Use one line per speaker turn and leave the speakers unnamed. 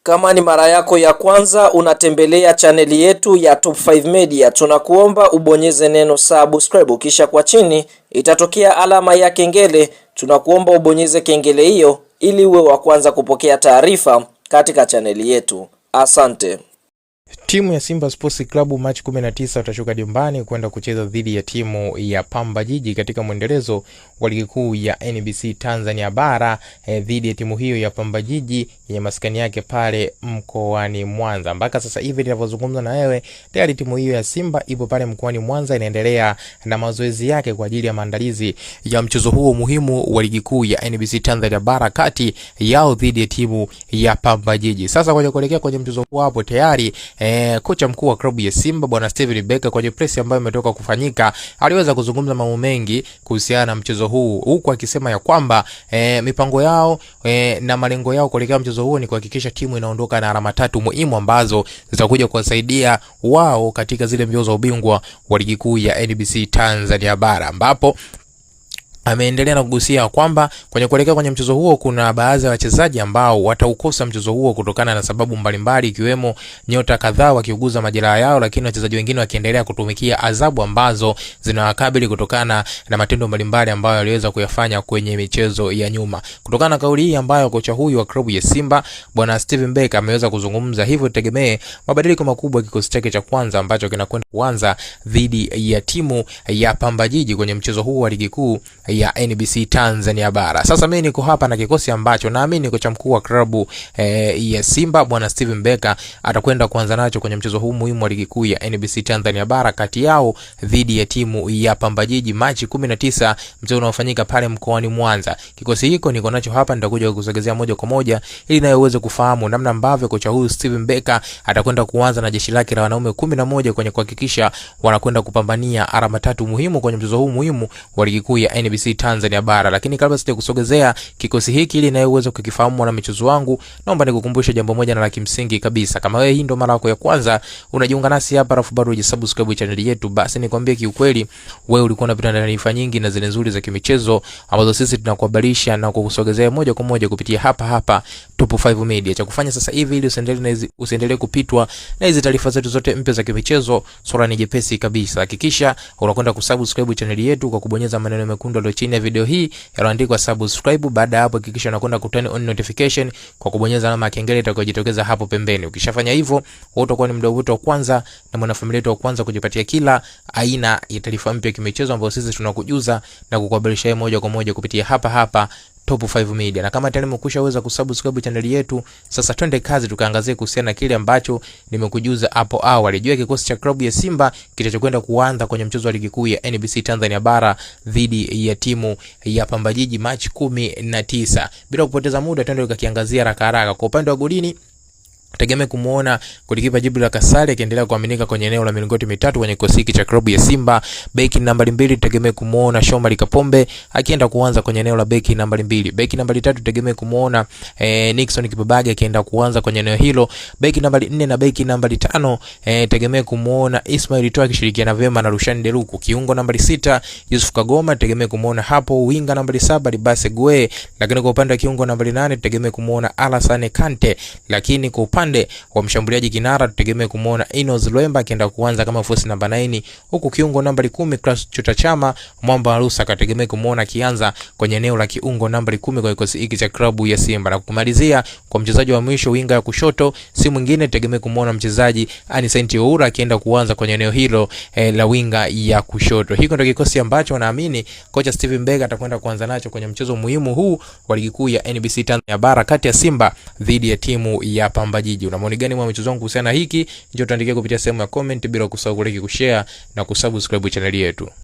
Kama ni mara yako ya kwanza unatembelea chaneli yetu ya Top 5 Media, tunakuomba ubonyeze neno subscribe, kisha kwa chini itatokea alama ya kengele. Tunakuomba ubonyeze kengele hiyo ili uwe wa kwanza kupokea taarifa katika chaneli yetu. Asante.
Timu ya Simba Sports Club Machi 19 watashuka dimbani kwenda kucheza dhidi ya timu ya Pamba Jiji katika mwendelezo wa ligi kuu ya NBC Tanzania Bara, dhidi ya timu hiyo ya Pamba Jiji yenye maskani yake pale mkoani Mwanza. Mpaka sasa hivi ninavyozungumza na wewe, tayari timu hiyo ya Simba ipo pale mkoani Mwanza, inaendelea na mazoezi yake kwa ajili ya maandalizi ya mchezo huo muhimu wa ligi kuu ya NBC Tanzania Bara kati yao dhidi ya timu ya Pamba Jiji. Sasa kwa kuelekea kwenye mchezo huo, hapo tayari kocha mkuu wa klabu ya Simba Bwana Steven Becker kwenye press ambayo imetoka kufanyika aliweza kuzungumza mambo mengi kuhusiana na mchezo huu, huku akisema ya kwamba mipango yao na malengo yao kuelekea mchezo huo ni kuhakikisha timu inaondoka na alama 3 muhimu ambazo zitakuja kuwasaidia wao katika zile mbio za ubingwa wa ligi kuu ya NBC Tanzania Bara, ambapo ameendelea na kugusia kwamba kwenye kuelekea kwenye mchezo huo kuna baadhi ya wachezaji ambao wataukosa mchezo huo kutokana na sababu mbalimbali, ikiwemo nyota kadhaa wakiuguza majeraha yao, lakini wachezaji wengine wakiendelea kutumikia adhabu ambazo zinawakabili kutokana na matendo mbalimbali ambayo aliweza kuyafanya kwenye michezo ya nyuma. Kutokana na kauli hii ambayo kocha huyu wa klabu ya Simba Bwana Steven Becker ameweza kuzungumza, hivyo tegemee mabadiliko makubwa kikosi chake cha kwanza ambacho kinakwenda kuanza dhidi ya timu ya Pamba Jiji kwenye mchezo huu wa ligi kuu ya NBC Tanzania Bara. Sasa mimi niko hapa na kikosi ambacho naamini kocha mkuu wa klabu ya Simba Bwana Steven Becker atakwenda kuanza nacho kwenye mchezo huu muhimu wa ligi kuu ya NBC Tanzania Bara kati yao dhidi ya timu ya Pamba Jiji Machi 19, mchezo unaofanyika pale mkoani Mwanza. Kikosi hiko niko nacho hapa, nitakuja kukusogezea moja kwa moja ili nawe uweze kufahamu namna ambavyo kocha huyu Steven Becker atakwenda kuanza na jeshi lake la wanaume 11 kwenye kuhakikisha wanakwenda kupambania alama 3 muhimu kwenye mchezo huu muhimu wa ligi kuu ya NBC Tanzania Bara. Lakini kabla sija kusogezea kikosi hiki ili nawe uweze kukifahamu mwana michezo wangu, naomba nikukumbushe jambo moja na la kimsingi kabisa. Kama wewe hii ndo mara yako ya kwanza unajiunga nasi hapa alafu bado hujasubscribe channel yetu, basi nikwambie kiukweli wewe ulikuwa unapita na taarifa nyingi na zile nzuri za kimichezo ambazo sisi tunakuhabarisha na kukusogezea moja kwa moja kupitia hapa Top 5 Media. Cha kufanya sasa hivi ili usiendelee kupitwa na hizi taarifa zetu zote mpya za kimichezo, swala ni jepesi kabisa. Hakikisha unakwenda kusubscribe channel yetu kwa kubonyeza maneno mekundu yaliyo chini ya video hii yaliyoandikwa subscribe. Baada hapo hakikisha unakwenda kutani on notification kwa kubonyeza alama ya kengele itakayojitokeza hapo pembeni. Ukishafanya hivyo, wewe utakuwa ni mdau wetu wa kwanza na mwanafamilia wetu wa kwanza kujipatia kila aina ya taarifa mpya kimichezo ambayo sisi tunakujuza na kukuhabarisha moja kwa moja kupitia hapa Top 5 Media. Na kama tayari umekushaweza kusubscribe channel yetu, sasa twende kazi tukaangazie kuhusiana na kile ambacho nimekujuza hapo awali. Jua kikosi cha klabu ya Simba kitachokwenda kuanza kwenye mchezo wa ligi kuu ya NBC Tanzania Bara dhidi ya timu ya Pamba Jiji Machi 19. Bila kupoteza muda, twende tukakiangazia haraka. Kwa upande wa golini, tegemea kumuona golikipa Jibril Kasale akiendelea kuaminika kwenye eneo la milingoti mitatu kwenye kikosi cha klabu ya Simba. Beki nambari 2 tegemea kumuona Shomari Kapombe akienda kuanza kwenye eneo la beki nambari 2. Beki nambari 3 tegemea kumuona Nixon Kibabage akienda kuanza kwenye eneo hilo. Beki nambari 4 na beki nambari 5 tegemea kumuona Ismail Toa akishirikiana vyema na Rushan Deruku. Kiungo nambari 6 Yusuf Kagoma tegemea kumuona hapo. Winga nambari 7 Libase Gwe. Lakini kwa upande wa kiungo nambari 8 tegemea kumuona Alassane Kante. Lakini kwa upande wa mshambuliaji kinara tutegemea kumuona Inoz Lwemba akienda kuanza kama force namba 9, huku kiungo nambari 10 Klaus Chota Chama Mwamba Arusa kategemea kumuona akianza kwenye eneo la kiungo nambari 10 kwa kikosi hiki cha klabu ya Simba. Na kumalizia kwa mchezaji wa mwisho winga ya kushoto, si mwingine tegemea kumuona mchezaji Anicent Oura akienda kuanza kwenye eneo hilo la winga ya kushoto. Hiko ndio kikosi ambacho naamini kocha Steven Becker atakwenda kuanza nacho kwenye mchezo muhimu huu wa ligi kuu ya NBC Tanzania Bara kati ya Simba dhidi ya timu ya Pamba Jiji. Una maoni gani mwa michezo wangu kuhusiana hiki? Njoo tuandikie kupitia sehemu ya comment, bila kusahau kushare na kusubscribe channel yetu.